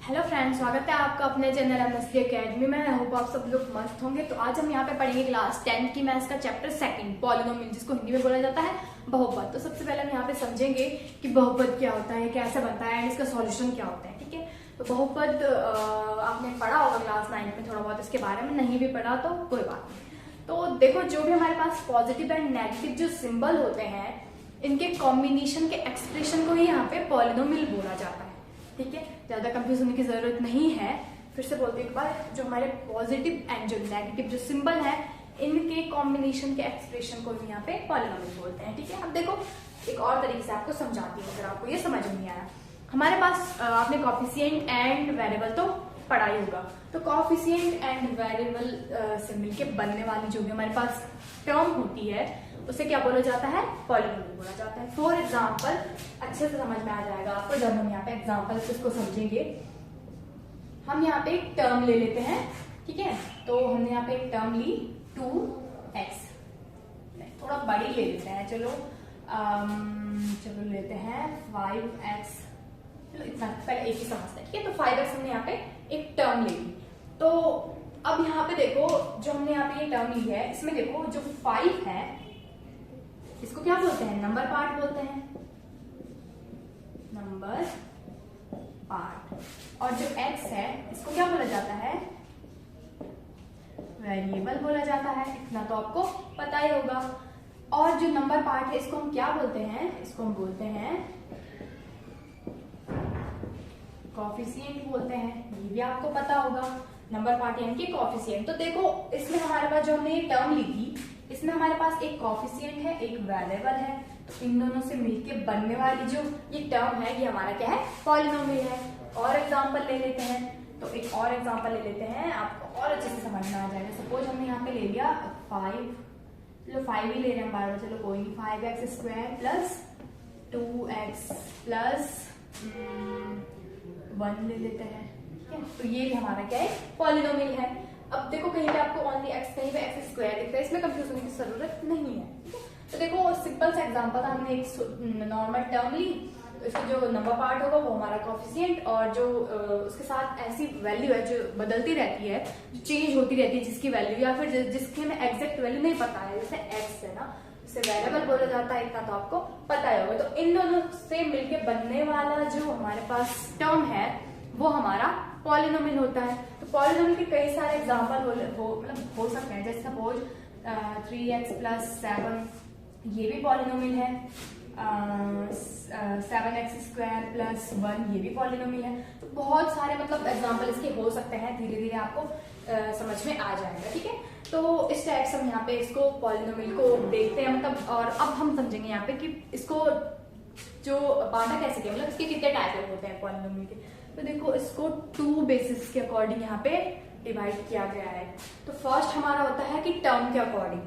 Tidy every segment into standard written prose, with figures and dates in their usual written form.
Hello friends, स्वागत है आपका अपने चैनल एमएससी एकेडमी में। आई होप आप सब लोग मस्त होंगे। तो आज हम यहाँ पे पढ़ेंगे क्लास 10 की मैथ्स का चैप्टर सेकंड, पॉलिनोमियल, जिसको हिंदी में बोला जाता है बहुपद। तो सबसे पहले हम यहाँ पे समझेंगे कि बहुपद क्या होता है, कैसे बनता है एंड इसका सॉल्यूशन क्या होता है। ठीक है, तो बहुपद आपने पढ़ा होगा क्लास 9 में थोड़ा बहुत इसके बारे में, नहीं भी पढ़ा तो कोई बात नहीं। तो देखो, जो भी हमारे पास पॉजिटिव एंड नेगेटिव जो सिंबल होते हैं, इनके कॉम्बिनेशन के एक्सप्रेशन को ही यहाँ पे पॉलिनोमियल बोला जाता है। ठीक है, ज्यादा कंफ्यूज होने की जरूरत नहीं है। फिर से बोलते एक बार, जो हमारे पॉजिटिव एंड जो नेगेटिव जो सिंबल है, इनके कॉम्बिनेशन के एक्सप्रेशन को भी यहाँ पे पॉलिनोमियल बोलते हैं। ठीक है, अब देखो एक और तरीके से आपको समझाती हूँ अगर आपको ये समझ नहीं आया। हमारे पास आपने कॉफिशिएंट एंड वेरिएबल तो पढ़ा ही होगा। तो कॉफिशिएंट एंड वेरिएबल से मिलके बनने वाली जो भी हमारे पास टर्म होती है, उसे क्या बोला जाता है? पॉलिनोमियल बोला जाता है। फॉर एग्जाम्पल, अच्छे से समझ में आ जाएगा आपको जब हम यहाँ पे एग्जाम्पल से इसको समझेंगे। हम यहाँ पे एक टर्म ले लेते हैं। ठीक है, तो हमने यहाँ पे एक टर्म ली 2x, थोड़ा बड़ी ले लेते हैं। चलो लेते हैं 5x। चलो इतना पहले एक ही समझते हैं। ठीक है, तो 5x हमने यहाँ पे एक टर्म ले ली। तो अब यहाँ पे देखो, जो हमने यहाँ पे ये टर्म ली है, इसमें देखो जो 5 है, इसको क्या बोलते हैं? नंबर पार्ट बोलते हैं, नंबर पार्ट। और जो x है, इसको क्या बोला जाता है? वेरिएबल बोला जाता है। इतना तो आपको पता ही होगा। और जो नंबर पार्ट है, इसको हम क्या बोलते हैं? इसको हम बोलते हैं कॉफिशिएंट बोलते हैं। ये भी आपको पता होगा, नंबर पार्ट यानी कि कॉफिशिएंट। तो देखो, इसमें हमारे पास जो हमने ये टर्म ली थी, इसमें हमारे पास एक कॉफिशिएंट है, एक वेरिएबल है। तो इन दोनों से मिलके बनने वाली जो ये टर्म है, ये हमारा क्या है? पॉलिनोमियल है। और एग्जांपल ले लेते हैं। तो एक और एग्जांपल ले लेते हैं, आपको और अच्छे से समझ में आ जाएगा। सपोज हमने यहाँ पे ले लिया 5, चलो 5 ही ले रहे हैं बार बार, चलो कोई नहीं। 5x² प्लस 2x प्लस 1 ले लेते हैं। ठीक है, तो ये भी हमारा क्या है? पॉलिनोमियल है। अब देखो, कहीं पे आपको ओनली x, कहीं पे x² दिख रहा है, इसमें कंफ्यूज होने की जरूरत नहीं है। तो देखो, सिंपल सा एग्जांपल था, हमने एक नॉर्मल टर्म ली। तो इसका जो नंबर पार्ट होगा वो हमारा कॉफिशिएंट, और जो उसके साथ ऐसी वैल्यू है जो बदलती रहती है, जो चेंज होती रहती है, जिसकी वैल्यू या फिर जिसकी हमें एग्जैक्ट वैल्यू नहीं पता है, जैसे x है ना, इसे वेरिएबल बोला जाता है। इतना तो आपको पता ही होगा। तो इन दोनों से मिलकर बनने वाला जो हमारे पास टर्म है, वो हमारा पॉलिनोमियल होता है। तो पॉलिनोमियल के कई सारे एग्जांपल हो सकते हैं। जैसे सपोज 3x प्लस 7, ये भी पॉलिनोमियल है। 7x² प्लस 1, ये भी पॉलिनोमियल है। तो बहुत सारे एग्जांपल इसके हो सकते हैं। धीरे धीरे आपको समझ में आ जाएगा। ठीक है, तो इस टाइप से हम यहाँ पे इसको पॉलिनोमियल को देखते हैं। और अब हम समझेंगे यहाँ पे कि इसको जो बांटा कैसे किया, इसके कितने टाइप होते हैं पॉलिनोमियल के। तो देखो, इसको 2 बेसिस के अकॉर्डिंग यहाँ पे डिवाइड किया गया है। तो फर्स्ट हमारा होता है कि टर्म के अकॉर्डिंग,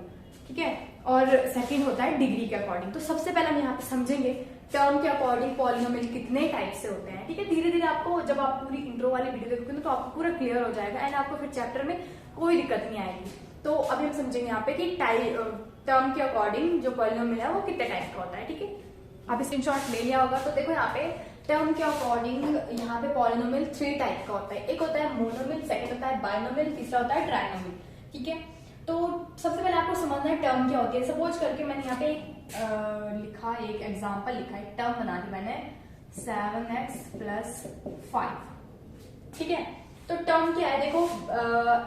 ठीक है, और सेकंड होता है डिग्री के अकॉर्डिंग। तो सबसे पहले हम यहाँ पे समझेंगे टर्म के अकॉर्डिंग पॉलिनोमियल कितने टाइप से होते हैं। ठीक है, धीरे धीरे आपको, जब आप पूरी इंट्रो वाली वीडियो देखोगे ना, तो आपको पूरा क्लियर हो जाएगा एंड आपको फिर चैप्टर में कोई दिक्कत नहीं आएगी। तो अभी हम समझेंगे यहाँ पे कि टर्म के अकॉर्डिंग जो पॉलिनोमियल है वो कितने टाइप का होता है। ठीक है, आप स्क्रीनशॉट ले लिया होगा। तो देखो, यहाँ पे टर्म के अकॉर्डिंग यहाँ पे पॉलिनोमियल 3 टाइप का होता है। एक होता है मोनोमियल, सेकंड होता है बाइनोमियल, तीसरा होता है ट्राइनोमियल। ठीक है, तो सबसे पहले आपको समझना है टर्म क्या होती है। सपोज करके मैंने यहाँ पे एक एग्जांपल लिखा, एक टर्म बना दी मैंने 7x प्लस 5। ठीक है, तो टर्म क्या है? देखो,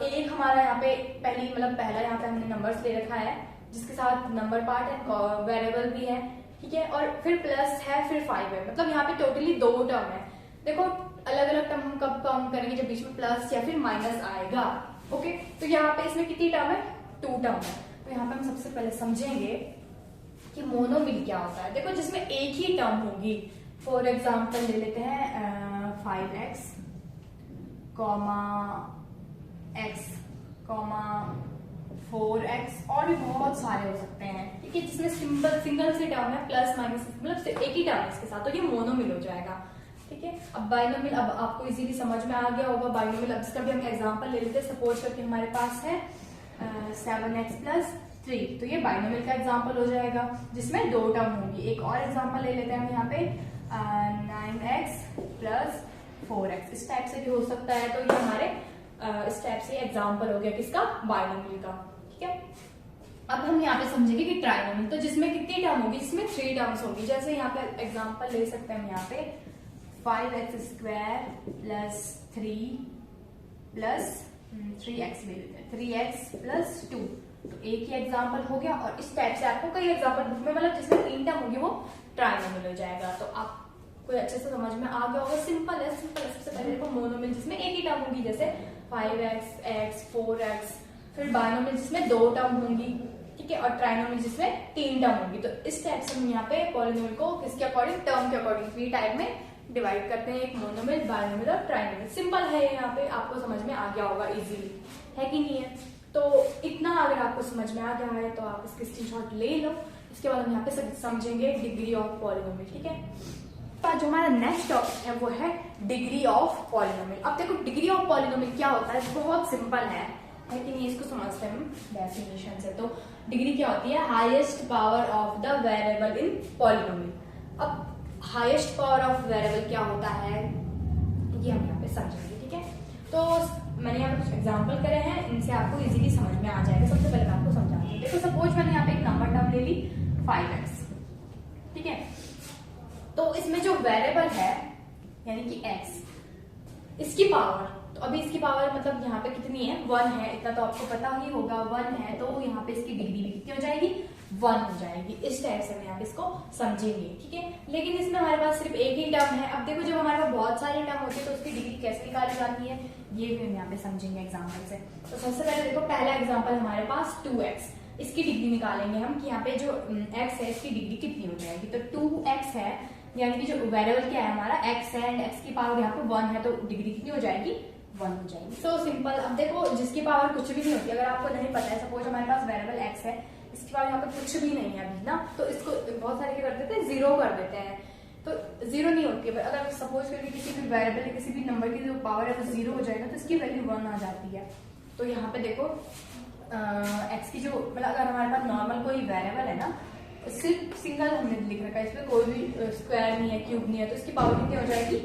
एक हमारा यहाँ पे पहला यहाँ पे हमने नंबर्स ले रखा है, जिसके साथ नंबर पार्ट है, वेरिएबल भी है। ठीक है, और फिर प्लस है, फिर 5 है। यहाँ पे टोटली 2 टर्म है। देखो, अलग अलग टर्म हम कब काउंट करेंगे? जब बीच में प्लस या फिर माइनस आएगा। ओके, तो यहाँ पे इसमें कितनी टर्म है? 2 टर्म है। तो यहाँ पे हम सबसे पहले समझेंगे कि मोनोमियल क्या होता है। देखो, जिसमें एक ही टर्म होगी। फॉर एग्जाम्पल ले लेते हैं 5x, x, 4x, और भी बहुत सारे हो सकते हैं। ठीक है, जिसमें सिंगल से टर्म है, प्लस माइनस, एक ही टर्म है इसके साथ, तो ये मोनोमियल हो जाएगा। ठीक है, अब बाइनोमियल, अब आपको इजीली समझ में आ गया होगा बाइनोमियल। अब इसका भी हम एग्जांपल ले लेते हैं। सपोज करके हमारे पास है 7x प्लस 3, तो ये बाइनोमियल का एग्जांपल हो जाएगा, जिसमें 2 टर्म होंगी। एक और एग्जांपल ले लेते हैं हम यहाँ पे 9x प्लस 4x, इस टाइप से भी हो सकता है। तो ये हमारे इस टाइप से एग्जाम्पल हो गया किसका, बायनोमियल का। ठीक है, अब हम यहाँ पे समझेंगे कि ट्राइनोमियल, तो जिसमें कितनी टर्म होगी, जिसमें 3 टर्म्स होगी। जैसे यहाँ पे एग्जाम्पल ले सकते हैं हम यहाँ पे 5x² प्लस 3x ले लेते हैं, 3x प्लस 2। तो एक ही एग्जाम्पल हो गया, और इस टाइप से आपको कई एग्जाम्पल बुक में, मतलब जिसमें 3 टर्म होगी वो ट्राइनोमियल हो जाएगा। तो आप कोई अच्छे से समझ में आ गया होगा। सिंपल है, सिंपल है। सबसे पहले देखो मोनोमियल जिसमें एक ही टर्म होगी, जैसे 5x, x, 4x। फिर बायनोमियल जिसमें 2 टर्म होंगी, ठीक है, और ट्राइनोमियल जिसमें 3 टर्म होंगी। तो इस टाइप से हम यहाँ पे पॉलिनोमियल को किसके अकॉर्डिंग, टर्म के अकॉर्डिंग 3 टाइप में डिवाइड करते हैं, एक मोनोमियल, बायनोमियल और ट्राइनोमियल। सिंपल है, यहाँ पे आपको समझ में आ गया होगा इजीली, है कि नहीं है। तो इतना अगर आपको समझ में आ गया है तो आप इसके स्क्रीनशॉट ले लो। इसके बाद हम यहाँ पे समझेंगे डिग्री ऑफ पॉलिनोमियल। ठीक है, तो जो हमारा नेक्स्ट टॉपिक है वो है डिग्री ऑफ पॉलिनोमियल। अब देखो डिग्री ऑफ पॉलिनोमियल क्या होता है, बहुत सिंपल है कि नहीं, इसको समझते हैं हम डेफिनेशन से। तो डिग्री क्या होती है, highest power of the variable in polynomial. अब हाईएस्ट पावर ऑफ वेरिएबल क्या होता है, ये हम यहाँ पे समझेंगे। ठीक है, तो मैंने यहाँ पे कुछ एग्जाम्पल करे हैं, इनसे आपको इजीली समझ में आ जाएगा। सबसे पहले मैं आपको समझाती हूँ। देखो सपोज मैंने यहाँ पे एक नंबर टर्म ले ली 5x, ठीक है। तो इसमें जो वेरिएबल है यानी कि x, इसकी पावर, तो अभी इसकी पावर मतलब यहाँ पे कितनी है, 1 है, इतना तो आपको पता ही होगा, 1 है। तो यहाँ पे इसकी डिग्री भी कितनी हो जाएगी, 1 हो जाएगी। इस टाइप से हम यहाँ पे इसको समझेंगे। ठीक है, लेकिन इसमें हमारे पास सिर्फ एक ही टर्म है। अब देखो जब हमारे पास बहुत सारे टर्म होते हैं तो उसकी डिग्री कैसे निकाली जाती है, ये भी हम यहाँ पे समझेंगे एग्जाम्पल से। तो सबसे पहले देखो पहला एग्जाम्पल हमारे पास 2x, इसकी डिग्री निकालेंगे हम कि यहाँ पे जो x है इसकी डिग्री कितनी हो जाएगी। तो 2x है, यानी कि जो वेरिएबल क्या है हमारा x है, एंड x की पावर यहाँ पे 1 है, तो डिग्री कितनी हो जाएगी, 1 हो जाएगी। So simple. अब देखो जिसकी पावर कुछ भी नहीं होती, अगर आपको नहीं पता है, सपोज हमारे पास वेरिएबल x है, इसकी पावर यहाँ पे कुछ भी नहीं है अभी ना, तो इसको बहुत सारे क्या कर देते हैं, 0 कर देते हैं। तो 0 नहीं होती है। अगर सपोज करके किसी भी वेरिएबल या किसी भी नंबर की जो पावर है वो 0 हो जाएगा तो इसकी वैल्यू 1 आ जाती है। तो यहाँ पे देखो x की जो, मतलब अगर हमारे पास नॉर्मल कोई वेरिएबल है ना, सिर्फ सिंगल हमने लिख रखा है, इसमें कोई भी स्क्वायर नहीं है, क्यूब नहीं है, तो इसकी पावर कितनी हो जाएगी,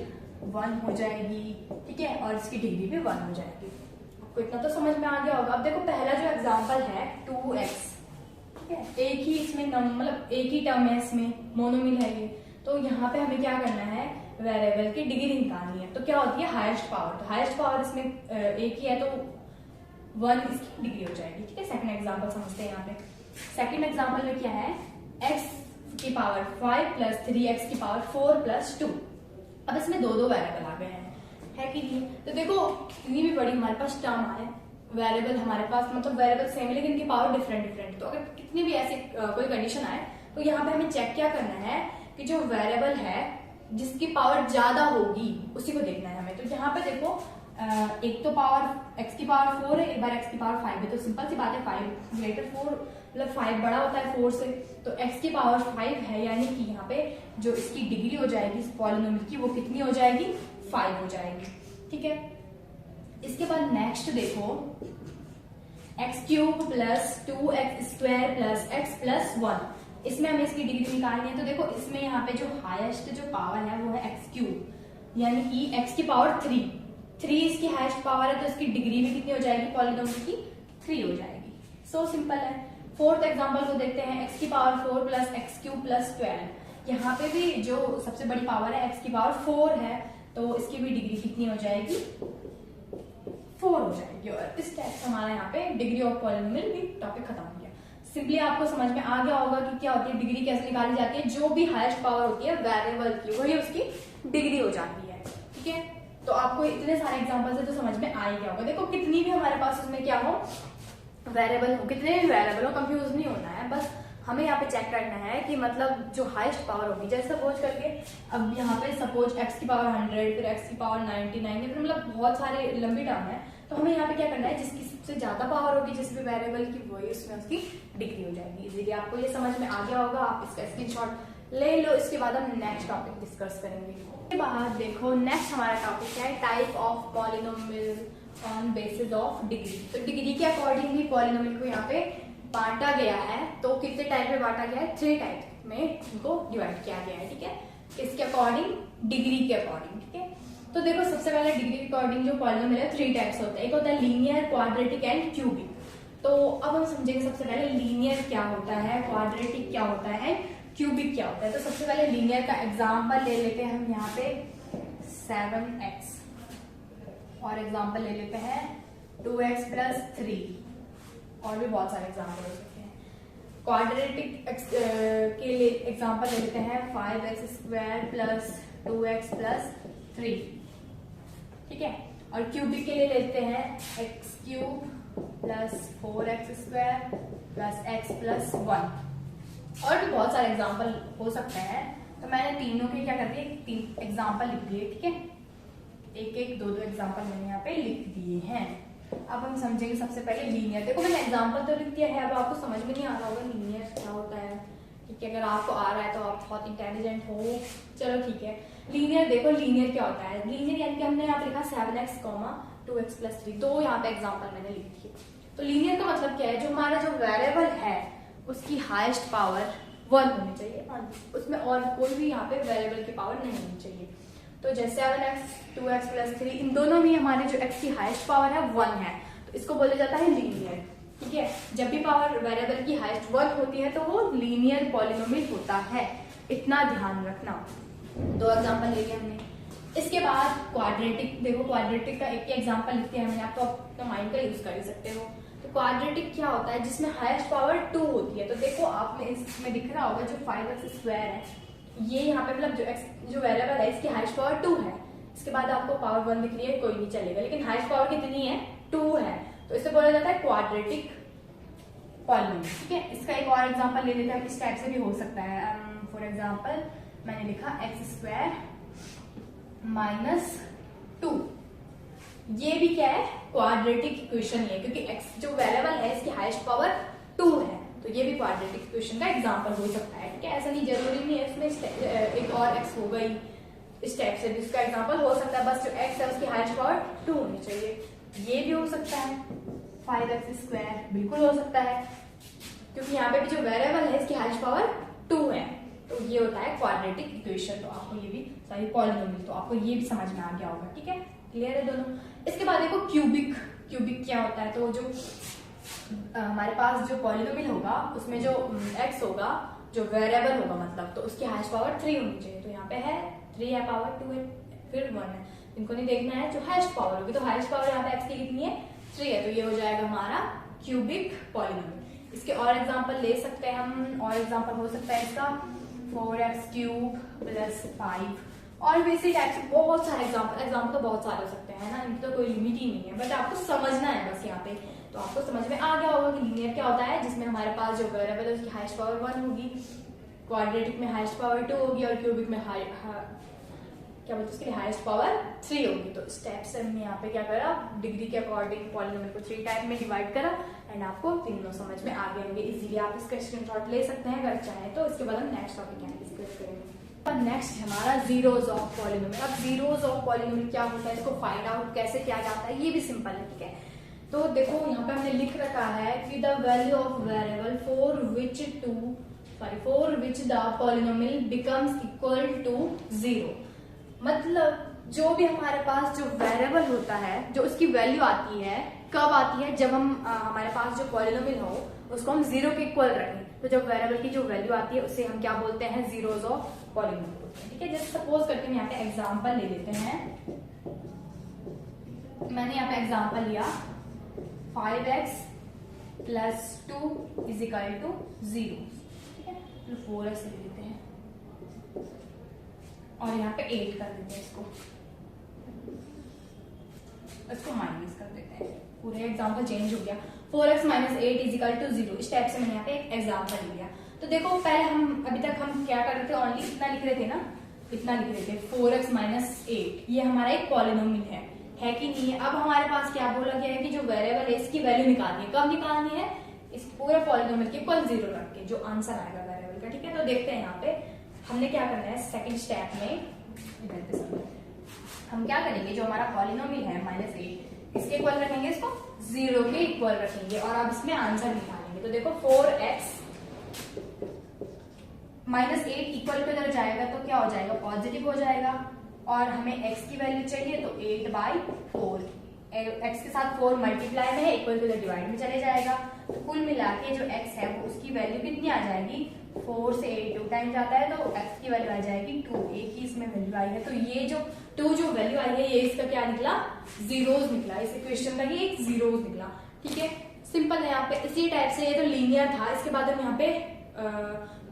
1 हो जाएगी। ठीक है, और इसकी डिग्री भी 1 हो जाएगी। आपको इतना तो समझ में आ गया होगा। अब देखो पहला जो एग्जांपल है 2x, ठीक है, एक ही इसमें मतलब एक ही टर्म है, इसमें मोनोमियल है ये। तो यहाँ पे हमें क्या करना है, वेरिएबल की डिग्री निकालनी है। तो क्या होती है, हाईएस्ट पावर। तो हाईएस्ट पावर इसमें एक ही है, तो 1 इसकी डिग्री हो जाएगी। ठीक है, सेकंड एग्जांपल समझते हैं। यहाँ पे सेकंड एग्जांपल में क्या है, x की पावर 5 प्लस 3x की पावर 4 प्लस 2। अब इसमें दो वेरिएबल आ गए हैं, है कि नहीं। तो देखो कितनी भी बड़ी हमारे पास टर्म आए, वेरिएबल हमारे पास मतलब वेरिएबल सेम है लेकिन इनकी पावर डिफरेंट। तो अगर कितनी भी ऐसी कोई कंडीशन आए तो यहाँ पे हमें चेक क्या करना है कि जो वेरिएबल है जिसकी पावर ज्यादा होगी उसी को देखना है हमें। तो यहाँ पे देखो एक तो पावर x की पावर 4 है, एक बार x की पावर 5 है। तो सिंपल सी बात है, 5 ग्रेटर 4 मतलब 5 बड़ा होता है 4 से। तो x की पावर 5 है, यानी कि यहाँ पे जो इसकी डिग्री हो जाएगी इस पॉलिनोमियल की, वो कितनी हो जाएगी, 5 हो जाएगी। ठीक है, इसके बाद नेक्स्ट देखो x³ plus 2x² plus x plus 1, इसमें हमें इसकी डिग्री निकालनी है। तो देखो इसमें यहाँ पे जो हाईएस्ट जो पावर है वो है x³, यानी कि x की पावर 3 इसकी हाईएस्ट पावर है, तो इसकी डिग्री भी कितनी हो जाएगी पॉलिनोमियल की, 3 हो जाएगी। सो सिंपल है। फोर्थ एग्जांपल को देखते हैं, x की पावर 4 प्लस x³ प्लस 12। यहाँ पे भी जो सबसे बड़ी पावर है x की पावर 4 है, तो इसकी भी डिग्री कितनी हो जाएगी, 4 हो जाएगी। और इस टाइप से हमारा यहाँ पे डिग्री ऑफ पॉलिनोमियल भी टॉपिक खत्म हो गया। सिंपली आपको समझ में आ गया होगा कि क्या होती है डिग्री, कैसे निकाली जाती है। जो भी हाईएस्ट पावर होती है वेरिएबल की, वही उसकी डिग्री हो जाती है। ठीक है, तो आपको इतने सारे एग्जांपल से तो समझ में आ ही गया होगा। देखो कितनी भी हमारे पास उसमें क्या हो, वेरिएबल हो, कितने भी वेरिएबल हो, कंफ्यूज नहीं होना है। बस हमें यहाँ पे चेक करना है कि मतलब जो हाईएस्ट पावर होगी, जैसे सपोज करके अब यहाँ पे सपोज x की पावर 100, फिर x की पावर 99, फिर मतलब बहुत सारे लंबी टर्म है। तो हमें यहाँ पे क्या करना है, जिसकी सबसे ज्यादा पावर होगी जिस भी वेरिएबल की, वही उसमें उसकी डिग्री हो जाएगी। इजीली आपको ये समझ में आ गया होगा। आप इसका स्क्रीनशॉट ले लो। इसके बाद हम नेक्स्ट टॉपिक डिस्कस करेंगे। इसके बाद देखो नेक्स्ट हमारा टॉपिक है type of polynomial on basis of degree. तो डिग्री के अकॉर्डिंग भी पॉलिनोमियल को यहाँ पे बांटा गया है। तो कितने टाइप में बांटा गया है, 3 टाइप में इनको डिवाइड किया गया है। ठीक है, इसके अकॉर्डिंग, डिग्री के अकॉर्डिंग। ठीक है, तो देखो सबसे पहले डिग्री के अकॉर्डिंग जो पॉलिनोमियल है 3 टाइप्स होते हैं, एक होता है लीनियर, क्वाड्रेटिक एंड क्यूबिक। तो अब हम समझेंगे सबसे पहले लीनियर क्या होता है, क्वाड्रेटिक क्या होता है, क्यूबिक क्या होता है। तो सबसे पहले लीनियर का एग्जांपल ले लेते हैं हम यहाँ पे 7x, और एग्जांपल ले लेते हैं 2x प्लस 3, और भी बहुत सारे एग्जांपल हो सकते हैं। क्वाड्रेटिक के लिए एग्जांपल ले लेते हैं 5x square plus 2x plus 3, ठीक है। और क्यूबिक के लिए लेते हैं x cube plus 4x square plus x plus 1, और भी बहुत सारे एग्जांपल हो सकते हैं। तो मैंने तीनों के क्या कर दिए, 3 एग्जांपल लिख दिए, ठीक है। एक एक दो एग्जांपल मैंने यहाँ पे लिख दिए हैं। अब हम समझेंगे सबसे पहले लीनियर। देखो मैंने एग्जांपल तो लिख दिया है, अब आपको समझ में नहीं आ रहा होगा लीनियर क्या होता है, ठीक है। अगर आपको आ रहा है तो आप बहुत इंटेलिजेंट हो, चलो ठीक है। लीनियर देखो, लीनियर क्या होता है, लीनियर यानी कि हमने यहाँ पे लिखा 7x, 2x प्लस 3, दो यहाँ पे एग्जांपल मैंने लिख दिए। तो लीनियर का मतलब क्या है, जो हमारा जो वेरिएबल है उसकी हाईएस्ट पावर 1 होनी चाहिए, उसमें और कोई भी यहाँ पे वेरिएबल की पावर नहीं होनी चाहिए। तो जैसे 7x, 2x प्लस 3, इन दोनों में हमारे जो x की हाईएस्ट पावर है 1 है, तो इसको बोला जाता है लीनियर, ठीक है। जब भी पावर वेरिएबल की हाईएस्ट 1 होती है तो वो लीनियर पॉलिनोमियल होता है, इतना ध्यान रखना। दो एग्जांपल ले लिया हमने। इसके बाद क्वाड्रेटिक, देखो क्वाड्रेटिक का एक एग्जांपल लिखते हैं मैंने, आप तो अपना माइंड का यूज कर ही सकते हो। तो क्वाड्रेटिक क्या होता है, जिसमें हाईएस्ट पावर 2 होती है। तो देखो आप में इसमें दिख रहा होगा जो 5x स्क्वायर है, ये यहाँ पे मतलब जो वेरिएबल है इसकी हाईएस्ट पावर 2 है। इसके बाद आपको पावर 1 दिख रही है, कोई नहीं चलेगा, लेकिन हाईएस्ट पावर कितनी है, 2 है, तो इसे बोला जाता है क्वाड्रेटिक पॉलिनोमियल, ठीक है। इसका एक और एग्जांपल ले लेते हैं, इस टाइप से भी हो सकता है। फॉर एग्जांपल मैंने लिखा x स्क्वायर माइनस 2, ये भी क्या है, क्वाड्रेटिक इक्वेशन है, क्योंकि x जो वेरिएबल है इसकी हाईएस्ट पावर 2 है, तो ये भी क्वाड्रेटिक इक्वेशन का एग्जांपल हो सकता है, ठीक है। ऐसा नहीं जरूरी नहीं है इसमें एक और x हो गई, इस टाइप से भी इसका एग्जांपल हो सकता है, बस जो x है उसकी हाईएस्ट पावर 2 होनी चाहिए। ये भी हो सकता है 5x स्क्वायर, बिल्कुल हो सकता है, क्योंकि यहाँ पे भी जो वेरिएबल है इसकी हाईएस्ट पावर 2 है, तो ये होता है क्वाड्रेटिक इक्वेशन। तो आपको ये भी सॉरी पॉलिनोमियल, तो आपको ये भी समझ में आ गया होगा, ठीक है, क्लियर है दोनों। इसके बाद देखो क्यूबिक, क्यूबिक क्या होता है, तो जो हमारे पास जो पॉलिनोमियल होगा उसमें जो x होगा, जो वेरिएबल होगा मतलब, तो उसकी हाईएस्ट पावर 3 होनी चाहिए। तो यहाँ पे है 3 है, पावर 2 है, फिर 1 है, इनको नहीं देखना है, जो हाईएस्ट पावर होगी, तो हाईएस्ट पावर यहाँ पे x की कितनी है, 3 है, तो ये हो जाएगा हमारा क्यूबिक पॉलिनोमियल। इसके और एग्जांपल ले सकते हैं हम, और एग्जांपल हो सकता है इसका 4x क्यूब प्लस 5, और भी इसी टाइप से बहुत सारे एग्जांपल तो बहुत सारे हो सकते हैं ना, इनकी तो कोई लिमिट ही नहीं है, बट आपको समझना है बस यहाँ पे। तो आपको समझ में आ गया होगा कि लीनियर क्या होता है, जिसमें हमारे पास जो वेरिएबल है उसकी हाईएस्ट पावर 1 होगी, क्वाड्रेटिक में हाईएस्ट पावर 2 होगी, और क्यूबिक में क्या बोलते हैं उसकी हाईएस्ट पावर 3 होगी। तो स्टेप से हमने यहाँ पे क्या करा, डिग्री के अकॉर्डिंग पॉलिनोमियल को 3 टाइप में डिवाइड करा, एंड आपको तीनों समझ में आ गए होंगे। इजीली आप इसका स्क्रीनशॉट ले सकते हैं अगर चाहें तो। इसके बाद हम नेक्स्ट टॉपिक यहाँ डिस्कस करेंगे। और नेक्स्ट हमारा जीरोज ऑफ पॉलिनोमियल। अब जीरोज ऑफ पॉलिनोमियल क्या होता है, इसको फाइंड आउट कैसे किया जाता है, ये भी सिंपल है, ठीक है। तो देखो यहाँ पे हमने लिख रखा है कि the value of variable for which the polynomial becomes equal to 0। मतलब जो भी हमारे पास जो वेरिएबल होता है, जो उसकी वैल्यू आती है, कब आती है, जब हम हमारे पास जो पॉलिनोमियल हो उसको हम 0 के इक्वल रखें, तो जब वेरिएबल की जो वैल्यू आती है उसे हम क्या बोलते हैं, जीरोज ऑफ पॉलिनोमियल बोलते हैं, ठीक है। जैसे सपोज करके हम यहाँ पे एग्जांपल ले लेते हैं। मैंने यहाँ पे एग्जांपल लिया 5x plus 2 is equal to 0, ठीक है। तो 4x ले लेते हैं और यहाँ पे 8 कर देते हैं, इसको माइनस कर देते हैं, पूरे एग्जांपल चेंज हो गया। 4x minus 8 is equal to 0, इस टाइप से मैंने यहाँ पे एक एग्जांपल लिया। तो देखो पहले हम अभी तक हम क्या कर रहे थे, ओनली इतना लिख रहे थे ना, इतना लिख रहे थे 4x माइनस 8, ये हमारा एक पॉलिनोमियल है कि नहीं है। अब हमारे पास क्या बोला गया है कि जो वेरिएबल है इसकी वैल्यू निकालनी है, कब निकालनी है, इस पूरे पॉलिनोमियल के इक्वल 0 रख के, जो आंसर आएगा वेरिएबल का, ठीक है। तो देखते हैं यहाँ पे हमने क्या करना है, सेकंड स्टेप में हम क्या करेंगे, जो हमारा पॉलिनोमियल है -8, इसके इक्वल रखेंगे, इसको 0 के इक्वल रखेंगे, और अब इसमें आंसर निकालेंगे। तो देखो 4x माइनस 8 इक्वल पे अगर जाएगा तो क्या हो जाएगा, पॉजिटिव हो जाएगा, और हमें x की वैल्यू चाहिए, तो 8/4, x के साथ 4 मल्टीप्लाई में है, इक्वल टू द डिवाइड में चले जाएगा। तो कुल मिला के जो x है वो उसकी वैल्यू कितनी आ जाएगी, 4 से 8 2 टाइम जाता है, तो x की वैल्यू आ जाएगी 2। एक ही इसमें वैल्यू आई है, तो ये जो 2 जो वैल्यू आई है ये इसका क्या निकला, जीरोस निकला। इस इक्वेशन का ये एक जीरोस निकला। ठीक है, सिंपल है। यहाँ पे इसी टाइप से, ये तो लीनियर था, इसके बाद हम यहाँ पे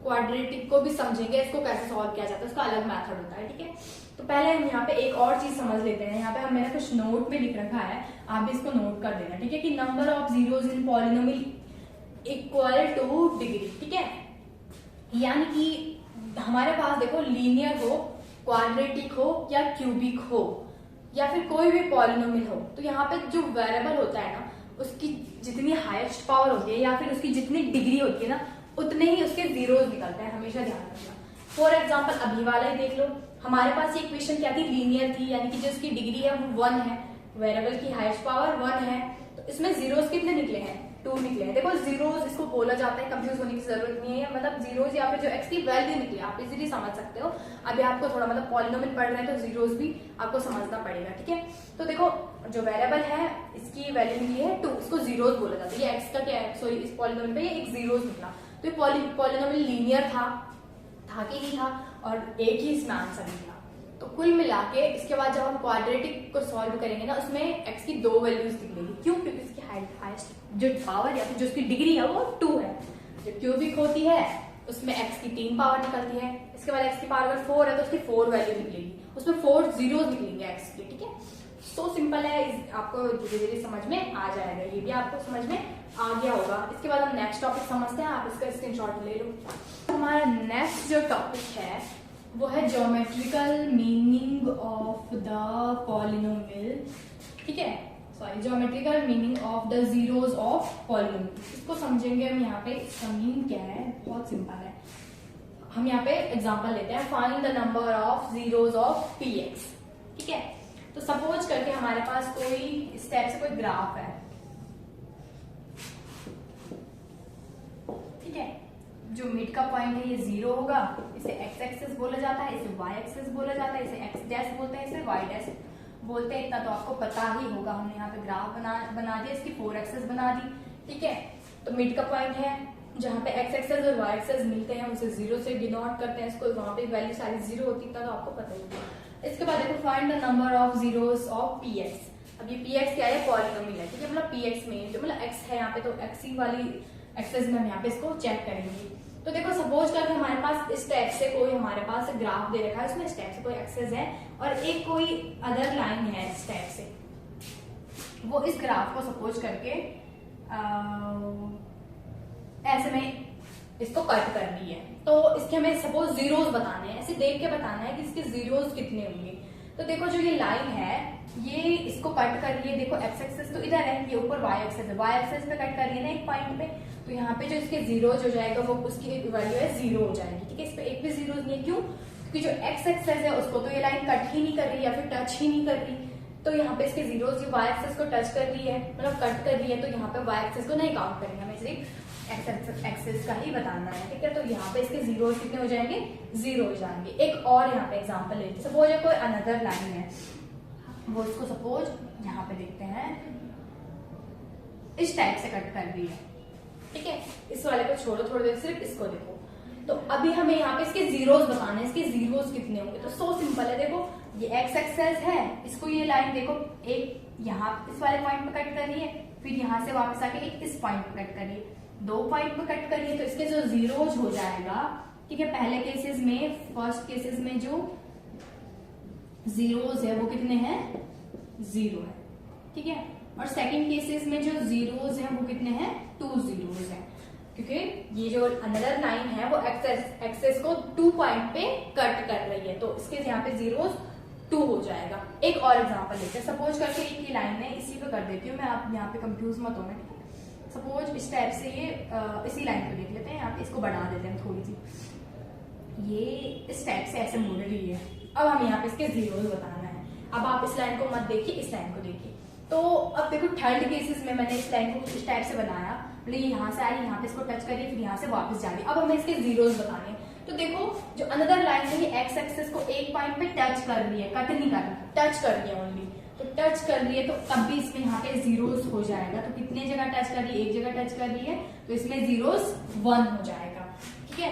क्वाड्रेटिक को भी समझेंगे, इसको कैसे सॉल्व किया जाता है, उसका अलग मेथड होता है। ठीक है, तो पहले हम यहाँ पे एक और चीज समझ लेते हैं। यहाँ पे मैंने कुछ नोट में लिख रखा है, आप भी इसको नोट कर देना। ठीक है, कि number of zeros in polynomial equal two degree. ठीक है, यानी कि हमारे पास देखो लीनियर हो, क्वाड्रेटिक हो या क्यूबिक हो या फिर कोई भी पॉलिनोमियल हो, तो यहाँ पे जो वेरिएबल होता है ना, उसकी जितनी हाईएस्ट पावर होती है या फिर उसकी जितनी डिग्री होती है ना, उतने ही उसके जीरोस निकलते हैं, हमेशा ध्यान रखना। फॉर एग्जाम्पल अभी वाला ही देख लो, हमारे पास ये इक्वेशन क्या थी, लीनियर थी, यानी कि जो उसकी डिग्री है वो 1 है, वेरिएबल की हाईएस्ट पावर 1 है, तो इसमें जीरोस कितने निकले हैं, 2 निकले हैं। देखो जीरोस इसको बोला जाता है, कंफ्यूज होने की जरूरत नहीं है, मतलब जीरोस या फिर जो x की वैल्यू निकली आप इजीली समझ सकते हो। अभी आपको थोड़ा मतलब पॉलिनोमियल पढ़ रहे हैं तो जीरोस भी आपको समझना पड़ेगा। ठीक है, तो देखो जो वेरिएबल है इसकी वैल्यू निकली है 2, इसको जीरोस बोला जाता है। ये x का क्या है, सॉरी इस पॉलिनोमियल पे ये एक जीरोस निकला, तो ये पॉलिनोमियल लीनियर था कि नहीं था, और एक ही इसमें आंसर निकला। तो कुल मिला के इसके बाद जब हम क्वाड्रेटिक को सॉल्व करेंगे ना, उसमें x की 2 वैल्यूज निकलेगी। क्यों, क्योंकि इसकी हाईएस्ट जो पावर या फिर जो उसकी डिग्री है वो 2 है। जो क्यूबिक होती है उसमें x की 3 पावर निकलती है, इसके बाद x की पावर अगर 4 है तो उसकी 4 वैल्यू निकलेगी, उसमें 4 जीरोस निकलेंगे x के। ठीक है, सो सिंपल है, आपको धीरे धीरे समझ में आ जाएगा, ये भी आपको समझ में आ गया होगा। इसके बाद हम नेक्स्ट टॉपिक समझते हैं, आप इसका स्क्रीनशॉट ले लो। हमारा नेक्स्ट जो टॉपिक है वो है geometrical meaning of the polynomial. ठीक है, sorry, geometrical meaning of the zeros of polynomial. इसको समझेंगे हम। यहाँ पे इसका मीनिंग क्या है, बहुत सिंपल है। हम यहाँ पे एग्जांपल लेते हैं, find the number of zeros of px। ठीक है, तो सपोज करके हमारे पास कोई इस टाइप से कोई ग्राफ है। ठीक है, जो मिड का पॉइंट है ये 0 होगा, इसे x एक्सिस बोला जाता है, इसे y एक्सिस बोला जाता है, इसे x डैश बोलते हैं, इसे y डैश बोलते हैं। इतना तो आपको पता ही होगा। हमने यहाँ पे ग्राफ बना दिया, इसकी 4 एक्सिस बना दी। ठीक है, तो मिड का पॉइंट है जहाँ पे x एक्सिस और y एक्सिस मिलते हैं, उसे 0 से डिनोट करते हैं इसको, वहां पे वैल्यू सारी 0 होती है, तो आपको पता ही होगा। इसके बाद देखो, find the number of zeros of px। अब ये px क्या है, पॉलिनोमियल है। ठीक है, मतलब px में जो मतलब x है यहाँ पे, तो x ही वाली एक्सिस में हम यहाँ पे इसको चेक करेंगे। तो देखो सपोज करके हमारे पास इस टाइप से कोई हमारे पास ग्राफ दे रखा है, उसमें इस टाइप से कोई एक्सिस है और एक कोई अदर लाइन है इस टाइप से। वो इस ग्राफ को सपोज करके ऐसे में इसको कट कर दी है, तो इसके हमें सपोज जीरोस बताने हैं, ऐसे देख के बताना है कि इसके जीरोस कितने होंगे। तो देखो जो ये लाइन है ये इसको कट कर रही है, देखो एक्स एक्सिस तो इधर है, ये ऊपर वाई एक्सिस है, वाई एक्सिस पे कट कर रही है ना एक पॉइंट पे, तो यहाँ पे जो इसके जीरोस हो जाएगा वो उसकी वैल्यू है 0 हो जाएगी। ठीक है, इस पे एक भी जीरो नहीं है। क्यों, क्योंकि जो एक्स एक्सिस है उसको तो ये लाइन कट ही नहीं कर रही या फिर टच ही नहीं कर रही, तो यहाँ पे इसके जीरोस जो वाई एक्सिस को टच कर रही है, मतलब कट कर रही है, तो यहाँ पे वाई एक्सिस को नहीं काउंट करेंगे, हमें सिर्फ एक्सिस का ही बताना है। ठीक है, तो यहाँ पे इसके जीरोस कितने हो जाएंगे, 0 हो जाएंगे। एक और यहाँ पे एग्जांपल लेते हैं, सपोज कोई अनदर लाइन है, वो इसको सपोज यहाँ पे देखते हैं इस टाइप से कट कर रही है। ठीक है, इस वाले को छोड़ो थोड़ी देर, सिर्फ इसको देखो। तो अभी हमें यहाँ पे इसके जीरोस बताने हैं, इसके जीरोस कितने होंगे। तो सो सिंपल है, देखो ये एक्स एक्सिस है, इसको ये लाइन देखो एक यहाँ इस वाले पॉइंट पे कट कर रही है, फिर यहाँ से वापस आके एक इस पॉइंट पे कट करिए, 2 पॉइंट पे कट करिए, तो इसके जो जीरोस हो जाएगा। ठीक है, पहले केसेस में, फर्स्ट केसेस में जो जीरोस है वो कितने हैं, 0 है। ठीक है, और सेकंड केसेस में जो जीरोस हैं वो कितने हैं, 2 जीरोस हैं, क्योंकि ये जो अनदर लाइन है वो एक्सेस को 2 पॉइंट पे कट कर रही है, तो इसके यहाँ पे जीरोस 2 हो जाएगा। एक और एग्जांपल लेते हैं, सपोज करके एक ही लाइन है, इसी पे कर देती हूँ मैं, आप यहाँ पे कंफ्यूज मत होना। ठीक है, सपोज इस टाइप से ये इसी लाइन पे देख लेते हैं, यहाँ पे इसको बढ़ा देते हैं थोड़ी सी, ये इस टाइप से ऐसे मुड़ रही है। अब हम यहाँ पे इसके जीरोस बताना है। अब आप इस लाइन को मत देखिए, इस लाइन को देखिए। तो अब देखो थर्ड केसेस में मैंने इस लाइन को इस टाइप से बनाया, मतलब यहाँ से आई, यहाँ पे इसको टच करिए, फिर यहाँ से वापस जा रही। अब हमें इसके जीरोस बताने हैं। तो देखो जो अनदर लाइन है ये एक्स एक्सिस को एक पॉइंट पे टच कर रही है, कट नहीं कर रही, टच कर रही है ओनली। तो टच कर रही है तो तब भी इसमें यहाँ पे जीरोस हो जाएगा। तो कितने जगह टच कर रही है, एक जगह टच कर रही है, तो इसमें जीरोस 1 हो जाएगा। ठीक है,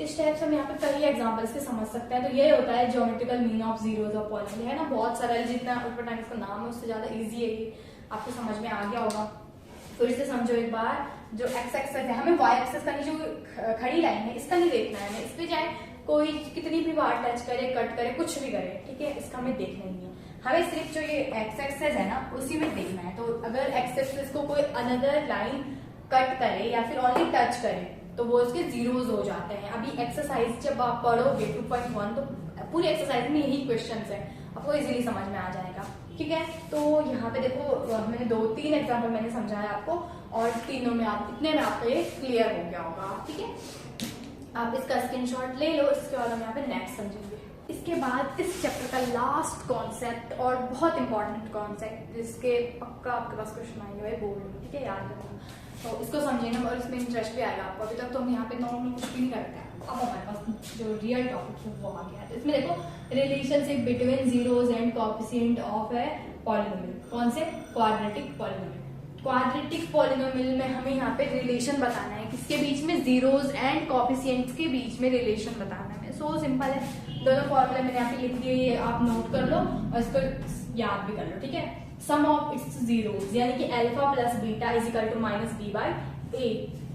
इस टाइप से हम यहाँ पे कई एग्जांपल्स के समझ सकते हैं। तो ये होता है geometrical mean of zeros of polynomial, है ना, बहुत सरल, जितना ऊपर इसका नाम है उससे ज्यादा इजी है ये, आपको समझ में आ गया होगा। फिर से समझो एक बार, जो एक्स एक्सिस है, हमें वाई एक्सिस का जो खड़ी लाइन है इसका नहीं देखना है, हमें इस पे चाहे कोई कितनी भी बार टच करे, कट करे, कुछ भी करे, ठीक है, इसका हमें देखना नहीं है। हमें सिर्फ जो ये एक्स एक्सिस है ना उसी में देखना है। तो अगर एक्स एक्सिस को कोई अनदर लाइन कट करे या फिर ओनली टच करे तो वो इसके जीरोस हो जाते हैं। अभी एक्सरसाइज जब आप पढ़ोगे 2.1 तो पूरी एक्सरसाइज में यही क्वेश्चंस है, आपको इजीली समझ में आ जाएगा। ठीक है, तो यहाँ पे देखो मैंने 2-3 एग्जाम्पल मैंने समझाया आपको, और तीनों में आप इतने में आपको ये क्लियर हो गया होगा। ठीक है, आप इसका स्क्रीनशॉट ले लो, इसके बाद हम यहाँ पे नेक्स्ट समझेंगे। इसके बाद इस चैप्टर का लास्ट कॉन्सेप्ट और बहुत इंपॉर्टेंट कॉन्सेप्ट, जिसके पक्का आपके पास क्वेश्चन आएंगे भाई बोर्ड में, ठीक है, याद रखना। तो इसको समझेंगे और इसमें इंटरेस्ट भी आएगा आपको। अभी तक तो हम यहाँ पे नॉर्मल कुछ भी नहीं करते हैं, अब हमारे पास जो रियल टॉपिक है वो आ गया है। तो इसमें देखो relationship between zeros and coefficient of a polynomial, कौन से, क्वाड्रेटिक पॉलिनोमियल। क्वाड्रेटिक पॉलिनोमियल में हमें यहाँ पे रिलेशन बताना है, किसके बीच में, जीरोस एंड कोएफिशिएंट्स के बीच में रिलेशन बताना है। सो सिंपल है, दोनों फॉर्मूले मैंने यहाँ पे लिख दिए, ये आप नोट कर लो और इसको याद भी कर लो। ठीक है, सम ऑफ इट्स जीरोस यानी कि alpha plus beta is equal to minus B by A,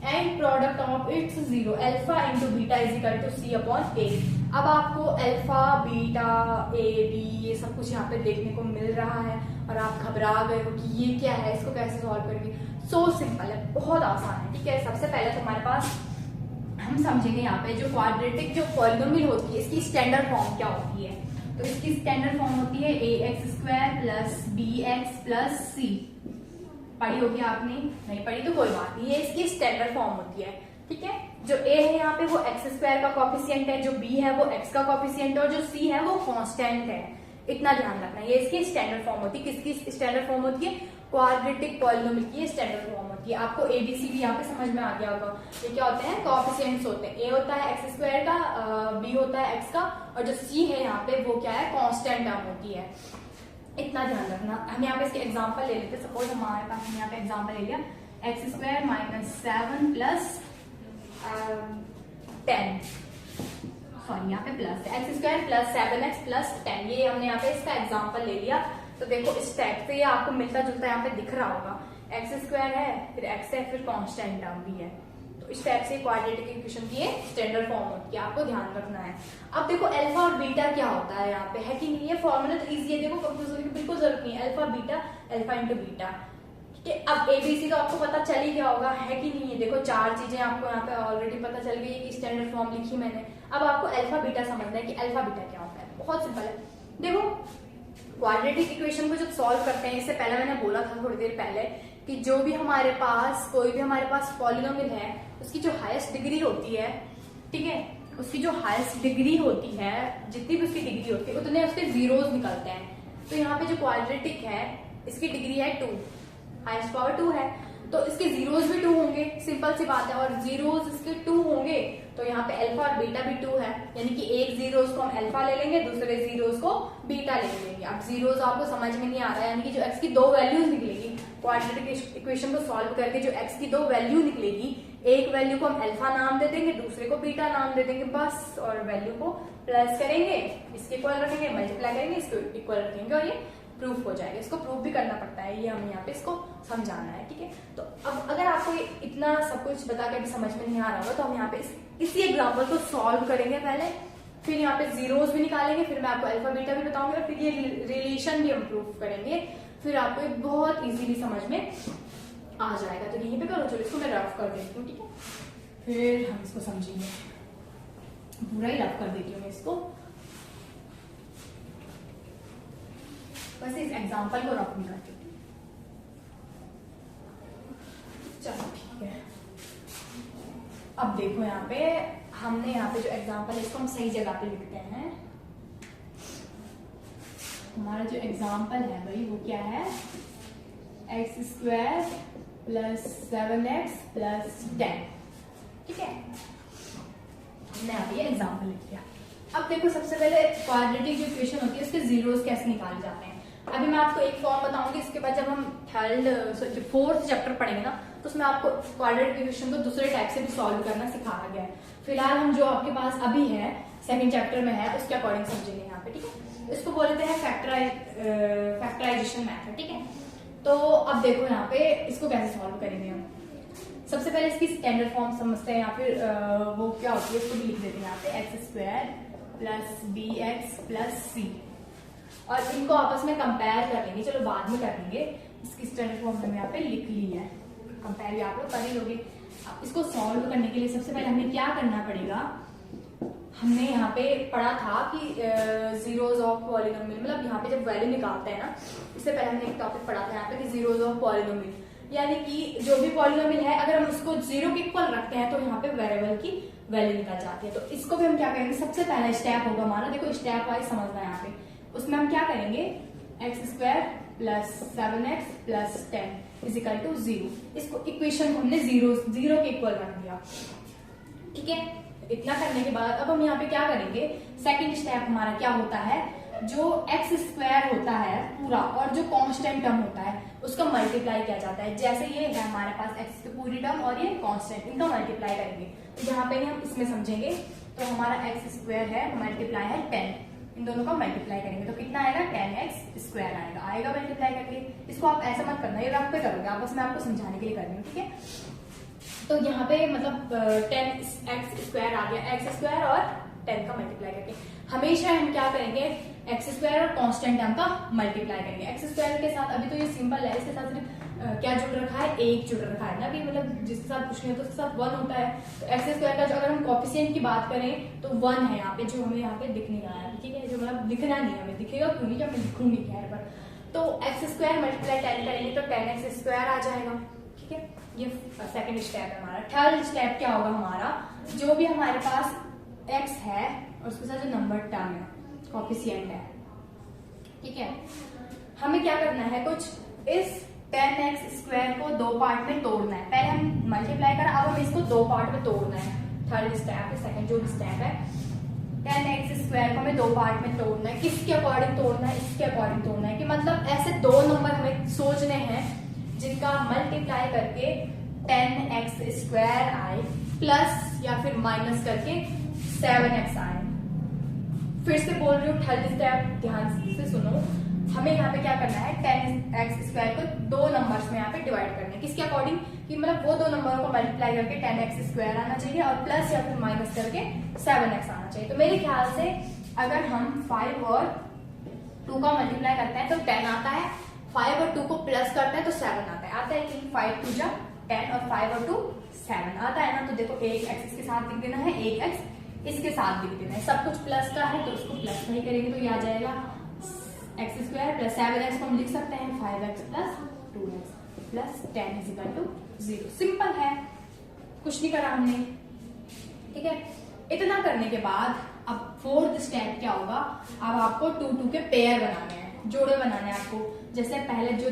and product of its zero alpha into beta is equal to C upon A. अब आपको अल्फा, बीटा, ए, बी ये सब कुछ यहाँ पे देखने को मिल रहा है और आप घबरा गए हो कि ये क्या है, इसको कैसे सॉल्व करेंगे। सो सिंपल है, बहुत आसान है। ठीक है, सबसे पहले तो हमारे पास हम समझेंगे यहाँ पे जो क्वाड्रेटिक जो पॉलिनोमियल होती है इसकी स्टैंडर्ड फॉर्म क्या होती है। तो इसकी स्टैंडर्ड फॉर्म होती है A X square plus B X plus C. पढ़ी होगी आपने, नहीं पढ़ी तो कोई बात नहीं, ये इसकी स्टैंडर्ड फॉर्म होती है। ठीक है, जो ए है यहाँ पे वो एक्स स्क्वायर का कॉफिशिएंट है, जो बी है वो एक्स का कॉफिशिएंट है और जो सी है वो कांस्टेंट है। इतना ध्यान रखना, ये इसकी स्टैंडर्ड फॉर्म होती है। किसकी स्टैंडर्ड फॉर्म होती है, क्वाड्रेटिक पॉलिनोमियल की स्टैंडर्ड फॉर्म होती है। आपको एबीसीडी यहाँ पे समझ में आ गया होगा। ये क्या होते हैं, कॉफिशिएंट्स होते हैं। ए होता है एक्स स्क्वायर का, बी होता है एक्स का, और जो सी है यहाँ पे वो क्या है, कांस्टेंट टर्म होती है। इतना ध्यान रखना। हम यहाँ पे इसके एग्जांपल ले लेते हैं। सपोज हमारे पास हम यहाँ पे एग्जांपल ले लिया x square minus 7 plus 10, sorry यहाँ पे plus x square plus 7x plus 10, ये हमने यहाँ पे इसका एग्जांपल ले लिया। तो देखो इस टाइप से ये आपको मिलता जुलता यहाँ पे दिख रहा होगा, एक्स स्क्वायर है, फिर एक्स है, फिर कांस्टेंट टर्म भी है। तो इस टाइप से क्वाड्रेटिक इक्वेशन की स्टैंडर्ड फॉर्म होती है, आपको ध्यान रखना है। अब देखो अल्फा और बीटा क्या होता है यहाँ पे, है कि नहीं, ये फॉर्मूला तो इजी है, देखो कंफ्यूजन की बिल्कुल जरूरत नहीं है। Alpha beta, alpha into beta. ठीक है, अब एबीसी तो आपको पता चल ही गया होगा, है कि नहीं है। देखो 4 चीजें आपको यहाँ पे ऑलरेडी पता चल गई है कि स्टैंडर्ड फॉर्म लिखी मैंने। अब आपको अल्फा बीटा समझना है कि अल्फा बीटा क्या होता है। बहुत सिंपल है, देखो क्वाड्रेटिक इक्वेशन को जब सॉल्व करते हैं, इससे पहले मैंने बोला था थोड़ी देर पहले कि जो भी हमारे पास कोई भी हमारे पास पॉलिनोमियल है उसकी जो हाईएस्ट डिग्री होती है, ठीक है, उसकी जो हाईएस्ट डिग्री होती है, जितनी भी उसकी डिग्री होती है उतने उसके जीरोस निकलते हैं। तो यहाँ पे जो क्वाड्रेटिक है इसकी डिग्री है 2, हाईएस्ट पावर 2 है, तो इसके जीरोस भी 2 होंगे, सिंपल सी बात है। और जीरोस इसके 2 होंगे तो यहाँ पे अल्फा और बीटा भी 2 है, यानी कि एक जीरोस को हम अल्फा ले लेंगे, दूसरे जीरोस को बीटा ले लेंगे। अब जीरोस आपको समझ में नहीं आ रहा है, यानी कि जो एक्स की 2 वैल्यूज निकलेगी क्वाड्रेटिक इक्वेशन को सॉल्व करके, जो एक्स की 2 वैल्यू निकलेगी, एक वैल्यू को हम अल्फा नाम दे देंगे, दूसरे को बीटा नाम दे देंगे बस, और वैल्यू को प्लस करेंगे, इसके इक्वल रखेंगे, मल्टीप्लाई करेंगे, इसको इक्वल रखेंगे और ये प्रूफ हो जाएगा। इसको प्रूफ भी करना पड़ता है, ये हमें यहाँ पे इसको समझाना है। ठीक है, तो अब अगर आपको इतना सब कुछ बता के अभी समझ में नहीं आ रहा होगा तो हम यहाँ पे इसी एग्जाम्पल को सॉल्व करेंगे पहले, फिर यहाँ पे जीरोस भी निकालेंगे, फिर मैं आपको अल्फा बीटा भी बताऊंगी और फिर ये रिलेशन भी हम प्रूफ करेंगे, फिर आपको बहुत इजीली समझ में आ जाएगा। तो यहीं पे करो, चलो इसको मैं रफ कर देती हूँ। ठीक है, फिर हम इसको समझेंगे, पूरा ही रफ कर देती हूँ मैं इसको, बस इस एग्जाम्पल को रफ नहीं करती। चलो ठीक है, अब देखो यहाँ पे हमने यहाँ पे जो एग्जाम्पल है इसको हम सही जगह पे लिखते हैं। हमारा जो एग्जाम्पल है भाई वो क्या है, x square plus 7x plus 10। ठीक है, हमने यहाँ पे ये एग्जाम्पल लिख दिया। अब देखो सबसे पहले क्वाड्रेटिक जो इक्वेशन होती है उसके जीरोस कैसे निकाले जाते हैं। अभी मैं आपको एक फॉर्म बताऊंगी, इसके बाद जब हम फोर्थ चैप्टर पढ़ेंगे ना तो उसमें आपको क्वाड्रेटिक इक्वेशन को दूसरे टाइप से भी सॉल्व करना सिखाया गया है। फिलहाल हम जो आपके पास अभी है सेकंड चैप्टर में है उसके अकॉर्डिंग समझेंगे यहाँ पे, ठीक है। इसको बोलते हैं फैक्टराइजेशन मेथड, ठीक है। तो अब देखो यहाँ पे इसको कैसे सॉल्व करेंगे हम। सबसे पहले इसकी स्टैंडर्ड फॉर्म समझते हैं, या फिर वो क्या होती है इसको भी लिख देते हैं यहाँ पे X square plus B X plus C, और इनको आपस में कंपेयर कर लेंगे। चलो बाद में कर लेंगे, इसकी स्टैंडर्ड फॉर्म हमने यहाँ पे लिख ली है, कंपेयर भी आप लोग कर ही लोगे। इसको सॉल्व करने के लिए सबसे पहले हमें क्या करना पड़ेगा, हमने यहाँ पे पढ़ा था कि जीरोज ऑफ पॉलिनोमियल, मतलब यहाँ पे जब वैल्यू निकालते हैं ना, इससे पहले हमने एक टॉपिक पढ़ा था यहाँ पे कि जीरोज ऑफ पॉलिनोमियल, यानी कि जो भी पॉलिनोमियल है अगर हम उसको जीरो के इक्वल रखते हैं तो यहाँ पे वेरिएबल की वैल्यू निकल जाती है। तो इसको भी हम क्या करेंगे, सबसे पहला स्टेप होगा हमारा, देखो स्टेप वाइज समझना है यहाँ पे। उसमें हम क्या करेंगे, x square plus 7x plus 10 is equal to 0, इसको इक्वेशन को हमने जीरो के इक्वल रख दिया, ठीक है। इतना करने के बाद अब हम यहाँ पे क्या करेंगे, सेकंड स्टेप हमारा क्या होता है, जो एक्स स्क्वायर होता है पूरा और जो कांस्टेंट टर्म होता है उसका मल्टीप्लाई किया जाता है। जैसे ये है हमारे पास एक्स की पूरी टर्म और ये कांस्टेंट, इनका मल्टीप्लाई करेंगे। तो यहाँ पे हम इसमें समझेंगे, तो हमारा एक्स स्क्वायर है मल्टीप्लाई है 10, इन दोनों का मल्टीप्लाई करेंगे तो कितना आएगा 10x स्क्वायर आएगा मल्टीप्लाई करके। इसको आप ऐसा मत करना, ये रफ पे करोगे आपस में, आपको समझाने के लिए कर रही हूँ, ठीक है। तो यहाँ पे मतलब 10x स्क्वायर आ गया, एक्स स्क्वायर और 10 का मल्टीप्लाई करके। हमेशा हम क्या करेंगे, एक्स स्क्वायर और कांस्टेंट टर्म का मल्टीप्लाई करेंगे। एक्स स्क्वायर के साथ अभी तो ये सिंपल है, इसके साथ सिर्फ क्या जुड़ रखा है, एक जुड़ रखा है ना, अभी मतलब जिसके साथ कुछ नहीं होता उसके साथ 1 होता है। तो एक्स स्क्वायर का जो अगर हम कोफिशिएंट की बात करें तो 1 है यहाँ पे, जो हमें यहाँ पे दिखने का है, ठीक है, जो मतलब दिखना नहीं है, हमें दिखेगा क्यों नहीं जब मैं लिखूंगी खैर पर। तो एक्स स्क्वायर मल्टीप्लाई 10 करेंगे तो 10x स्क्वायर आ जाएगा, ठीक है। ये सेकंड स्टेप है हमारा। थर्ड स्टेप क्या होगा हमारा, जो भी हमारे पास x है और उसके साथ जो नंबर टर्म है कोफिशिएंट है, ठीक है, हमें क्या करना है, कुछ इस 10x स्क्वायर को 2 पार्ट में तोड़ना है। पहले हम मल्टीप्लाई करा, अब हमें इसको 2 पार्ट में तोड़ना है। थर्ड स्टेप है, सेकंड जो भी स्टेप है, 10x स्क्वायर को हमें 2 पार्ट में तोड़ना है। किसके अकॉर्डिंग तोड़ना है, इसके अकॉर्डिंग तोड़ना है, कि मतलब ऐसे 2 नंबर हमें सोचने हैं जिनका मल्टीप्लाई करके 10x स्क्वायर आए प्लस या फिर माइनस करके 7x आए। फिर से बोल रही हूँ, थर्ड स्टेप ध्यान से सुनो। हमें यहाँ पे क्या करना है, 10x स्क्वायर को 2 नंबर्स में यहाँ पे डिवाइड करना है। किसके अकॉर्डिंग, कि मतलब वो 2 नंबरों को मल्टीप्लाई करके 10x स्क्वायर आना चाहिए और प्लस या फिर माइनस करके 7x आना चाहिए। तो मेरे ख्याल से अगर हम 5 और 2 का मल्टीप्लाई करते हैं तो 10 आता है, 5 और 2 को प्लस करते हैं तो 7 आता है कि 5 2 जा 10 और 5 और 2 7 आता है ना। तो देखो एक x इसके साथ लिख देना है, एक x इसके साथ लिख देना है, सब कुछ प्लस का है तो उसको प्लस नहीं करेंगे तो ये आ जाएगा एक्स स्क्वायर प्लस 7x को हम लिख सकते हैं 5x plus 2x plus 10 is equal to 0। Simple है, कुछ नहीं करा हमने, ठीक है। इतना करने के बाद अब फोर्थ स्टेप क्या होगा, अब आपको 2 के पेयर बनाने हैं, जोड़े बनाने हैं आपको। जैसे पहले जो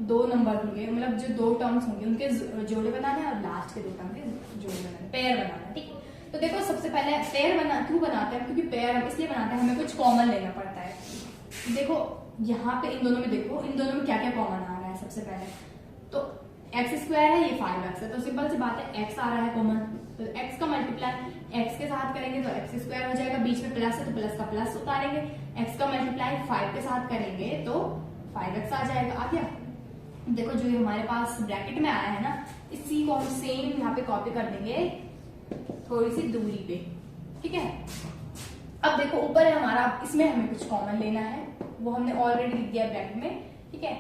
दो नंबर होंगे, मतलब जो 2 टर्म्स होंगे उनके जोड़े बनाने हैं और लास्ट के 2 टर्म के जोड़े बनाने, पेयर बनाना है, ठीक है। तो देखो सबसे पहले पेयर क्यों बनाते हैं, क्योंकि पेयर हम इसलिए बनाते हैं, हमें कुछ कॉमन लेना पड़ता है। देखो यहाँ पे इन दोनों में देखो, इन दोनों में क्या क्या कॉमन आ रहा है। सबसे पहले तो एक्स स्क्वायर है, ये 5x है, तो सिंपल सी बात है x आ रहा है कॉमन, तो x का मल्टीप्लाई x के साथ करेंगे तो x स्क्वायर हो जाएगा, बीच में प्लस है तो प्लस का प्लस उतारेंगे, x का मल्टीप्लाई 5 के साथ करेंगे तो 5x आ जाएगा, आ गया। देखो जो हमारे पास ब्रैकेट में आया है ना, इसी को हम सेम यहाँ पे कॉपी कर देंगे थोड़ी सी दूरी पे, ठीक है। अब देखो ऊपर है हमारा, इसमें हमें कुछ कॉमन लेना है, वो हमने ऑलरेडी लिख दिया ब्रैकेट में, ठीक है,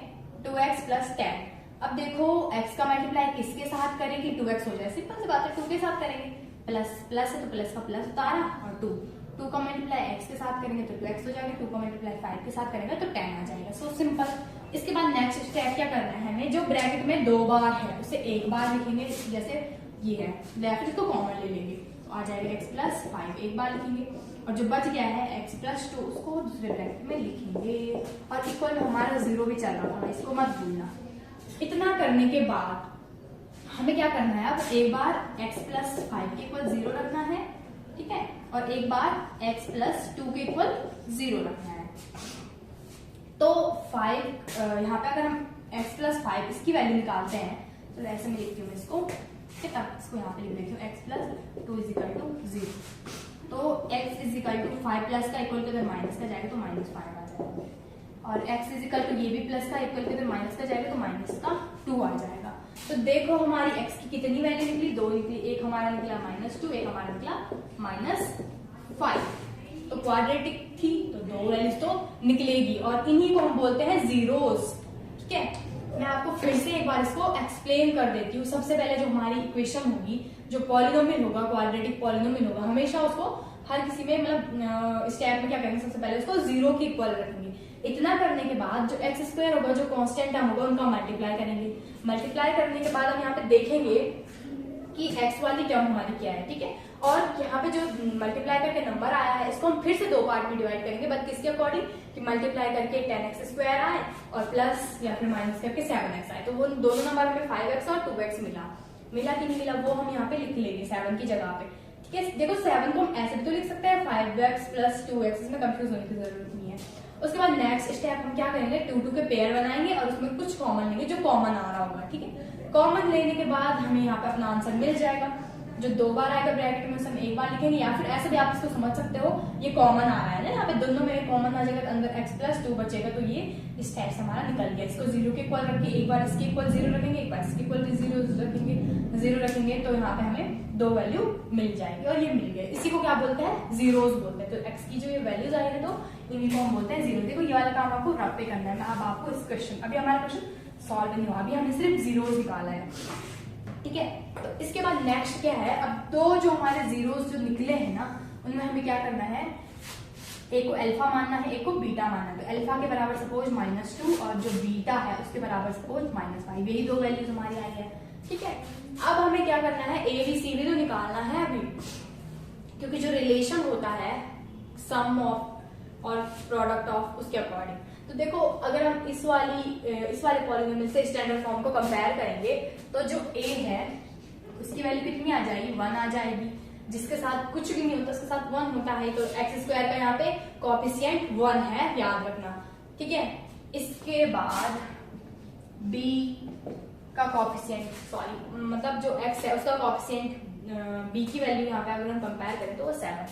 2x प्लस 10। अब देखो x का मल्टीप्लाई किसके साथ करें कि 2x हो जाए, सिंपल सी बात है, 2 के साथ करेंगे, प्लस है तो प्लस का प्लस उतारा और 2 का मल्टीप्लाई x के साथ करेंगे तो 2x हो जाएगा, 2 का मल्टीप्लाई 5 के साथ करेंगे तो 10 आ जाएगा। So simple. इसके बाद नेक्स्ट स्टेप क्या करना है हमें, जो ब्रैकेट में 2 बार है उसे 1 बार लिखेंगे, जैसे ये है लेफ्ट इसको कॉमन ले लेंगे तो आ जाएगा x प्लस 5 एक बार लिखेंगे, और जो बच गया है x प्लस 2 उसको दूसरे ब्रैकेट में लिखेंगे, और इक्वल हमारा 0 भी चल रहा था, इसको मत भूलना। इतना करने के बाद हमें क्या करना है, अब एक बार x प्लस 5 के इक्वल 0 रखना है ठीक है, और एक बार x प्लस 2 के इक्वल 0 रखना है। तो 5 यहाँ पे अगर हम x प्लस 5 इसकी वैल्यू निकालते हैं तो ऐसे मैं लिखती हूँ इसको, ठीक है, इसको यहाँ पे लिख देती हूँ x plus 2 is equal to 0। तो x is equal to 5 plus का इक्वल टू माइनस का जाएगा तो -5 आ जाएगा, और x इज इक्वल टू ये भी प्लस का इक्वल टू माइनस का जाएगा तो माइनस का 2 आ जाएगा। तो देखो हमारी x की कितनी वैल्यू निकली, 2 निकली, एक हमारा निकला -2, एक हमारा निकला -5। तो क्वाड्रेटिक थी तो 2 वैल्यूज तो निकलेगी, और इन्हीं को हम बोलते हैं जीरोस। ठीक है, मैं आपको फिर से एक बार इसको एक्सप्लेन कर देती हूँ। सबसे पहले जो हमारी इक्वेशन होगी, जो पॉलिनोमियल होगा, क्वाड्रेटिक पॉलिनोमियल होगा, हमेशा उसको हर किसी में मतलब स्टेप में क्या करेंगे, सबसे पहले उसको 0 के इक्वल रखेंगे। इतना करने के बाद जो एक्स स्क्वायर होगा, जो कांस्टेंट टर्म होगा, उनका मल्टीप्लाई करेंगे। मल्टीप्लाई करने के बाद हम यहाँ पे देखेंगे कि एक्स वाली टर्म हमारी क्या है, ठीक है, और यहाँ पे जो मल्टीप्लाई करके नंबर आया है इसको हम फिर से 2 पार्ट में डिवाइड करेंगे, बट किसके अकॉर्डिंग, कि मल्टीप्लाई करके 10x स्क्वायर आए और प्लस या फिर माइनस करके 7x आए। तो वो दोनों नंबर में 5x और 2x मिला कि नहीं मिला, वो हम यहाँ पे लिख लेंगे 7 की जगह पे। ठीक है, देखो 7 को हम ऐसे भी तो लिख सकते हैं 5x प्लस 2x, इसमें कंफ्यूज होने की जरूरत नहीं है। उसके बाद नेक्स्ट स्टेप हम क्या करेंगे, 2 के पेयर बनाएंगे और उसमें कुछ कॉमन लेंगे जो कॉमन आ रहा होगा। ठीक है, कॉमन लेने के बाद हमें यहाँ पे अपना आंसर मिल जाएगा। जो 2 बार आएगा ब्रैकेट में हम 1 बार लिखेंगे, या फिर ऐसे भी आप इसको समझ सकते हो, ये कॉमन आ रहा है ना, यहाँ पे दोनों में कॉमन आ जाएगा तो अंदर x प्लस 2 बचेगा, तो ये इस टाइप से हमारा निकल गया। इसको 0 के इक्वल रख के एक बार इसके इक्वल 0 रखेंगे, एक बार इसके इक्वल 0 रखेंगे, तो यहाँ पे हमें 2 वैल्यू मिल जाएगी, और ये मिल गया। इसी को क्या बोलते हैं, जीरोस बोलते हैं। तो x की जो ये वैल्यूज आई है तो इन्हीं को हम बोलते हैं जीरो। देखो ये वाला काम आपको रफ पे करना है। मैं अब आपको इस क्वेश्चन, अभी हमारा क्वेश्चन सॉल्व नहीं हुआ, अभी हमने सिर्फ जीरोस निकाला है। ठीक है, तो इसके बाद नेक्स्ट क्या है, अब 2 जो हमारे जीरोस जो निकले हैं ना, उनमें हमें क्या करना है, एक को अल्फा मानना है, एक को बीटा मानना है। तो अल्फा के बराबर सपोज -2 और जो बीटा है उसके बराबर सपोज -5, यही 2 वैल्यूज हमारी आई है। ठीक है, अब हमें क्या करना है, ABCD तो निकालना है अभी, क्योंकि जो रिलेशन होता है सम ऑफ और प्रोडक्ट ऑफ, उसके अकॉर्डिंग। तो देखो अगर हम इस वाले पॉलिनोमियल से स्टैंडर्ड फॉर्म को कंपेयर करेंगे तो जो a है उसकी वैल्यू कितनी आ जाएगी, 1 आ जाएगी। जिसके साथ कुछ भी नहीं होता उसके साथ 1 होता है, तो एक्स स्क्वायर का यहाँ पे कोएफिशिएंट 1 है, याद रखना। ठीक है, इसके बाद b का कोएफिशिएंट, सॉरी मतलब जो x है उसका कोएफिशिएंट b की वैल्यू यहाँ पे अगर हम कंपेयर करें तो वो 7,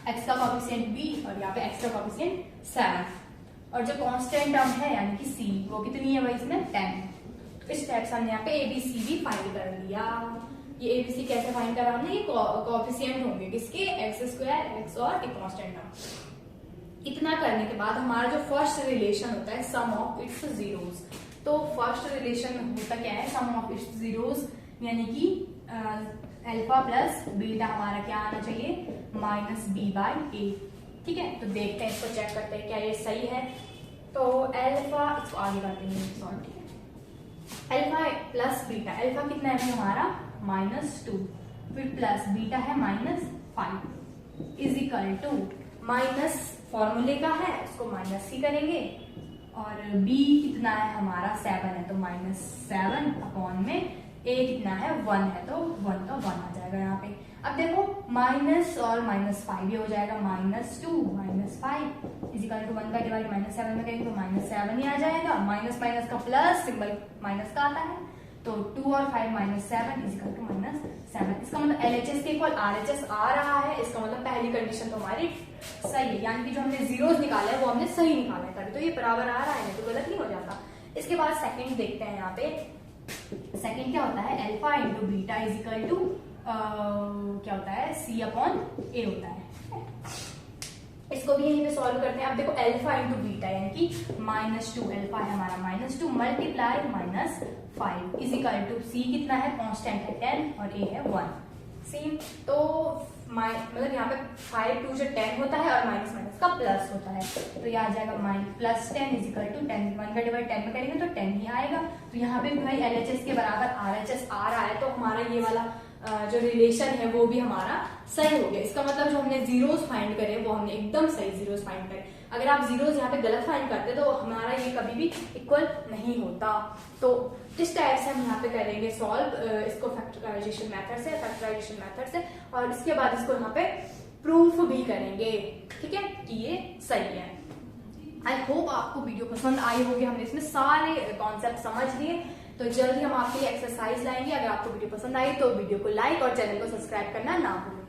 x का कोएफिशिएंट b और यहाँ पे x का कोएफिशिएंट 7, और जो कांस्टेंट टर्म है यानी कि c वो कितनी है भाई, इसमें 10। इस टाइप से हमने यहाँ पे ABCD फाइंड कर लिया। ये ABC कैसे फाइंड करा हमने, ये कोएफिशिएंट होंगे किसके, एक्स स्क्वायर, x और एक कांस्टेंट टर्म। इतना करने के बाद हमारा जो फर्स्ट रिलेशन होता है सम ऑफ इट्स जीरोस, तो फर्स्ट रिलेशन होता क्या है, सम ऑफ इट्स जीरोस, यानी कि अल्फा प्लस बीटा हमारा क्या आना चाहिए, -b/a। ठीक है, तो देखते हैं, इसको चेक करते हैं क्या ये सही है। तो अल्फा, इसको आगे करते हैं सॉल्व। ठीक है, अल्फा प्लस बीटा, अल्फा कितना है हमारा -2, फिर प्लस बीटा है -5 इज इक्वल टू माइनस फॉर्मूले का है उसको माइनस ही करेंगे, और b कितना है हमारा 7 है तो -7 अपॉन में a कितना है 1 है तो 1 का 1 आ जाएगा यहाँ पे। अब देखो माइनस और -5 ये हो जाएगा -2 -5 इज इक्वल टू 1 का डिवाइड -7 में करेंगे तो -7 ही आ जाएगा। माइनस माइनस का प्लस, सिंबल माइनस का आता है, तो 2 और 5 -7 इज इक्वल टू -7। इसका मतलब LHS के इक्वल RHS आ रहा है, इसका मतलब पहली कंडीशन तो हमारी सही है, यानी कि जो हमने जीरोस निकाला है वो हमने सही निकाला है, तभी तो ये बराबर आ रहा है, तो गलत नहीं हो जाता। इसके बाद सेकंड देखते हैं, यहाँ पे सेकंड क्या होता है, alpha into beta is equal to क्या होता है, C/A होता है। इसको भी यहीं पे सॉल्व करते हैं। अब देखो अल्फा इंटू बीटा यानी कि -2, अल्फा है हमारा -2 multiply -5 is equal to C कितना है, कांस्टेंट है 10 और A है 1। सेम, तो मतलब यहाँ पे 5 2 जो 10 होता है और माइनस माइनस का प्लस होता है, तो ये आ जाएगा +10 इज इक्वल टू 10, 1 का डिवाइड 10 में करेंगे तो 10 ही आएगा। तो यहाँ पे भाई LHS के बराबर RHS आ रहा है, तो हमारा ये वाला जो रिलेशन है वो भी हमारा सही हो गया। इसका मतलब जो हमने जीरोस फाइंड करे वो हमने एकदम सही जीरोस फाइंड करे। अगर आप जीरोस यहाँ पे गलत फाइंड करते तो हमारा ये कभी भी इक्वल नहीं होता। तो इस टाइप से हम यहाँ पे करेंगे सॉल्व इसको फैक्टराइजेशन मेथड से और इसके बाद इसको यहाँ पे प्रूफ भी करेंगे, ठीक है, कि ये सही है। आई होप आपको वीडियो पसंद आई होगी, हमने इसमें सारे कॉन्सेप्ट समझ लिए। तो जल्दी हम आपके लिए एक्सरसाइज लाएंगे। अगर आपको वीडियो पसंद आई तो वीडियो को लाइक और चैनल को सब्सक्राइब करना ना भूलें।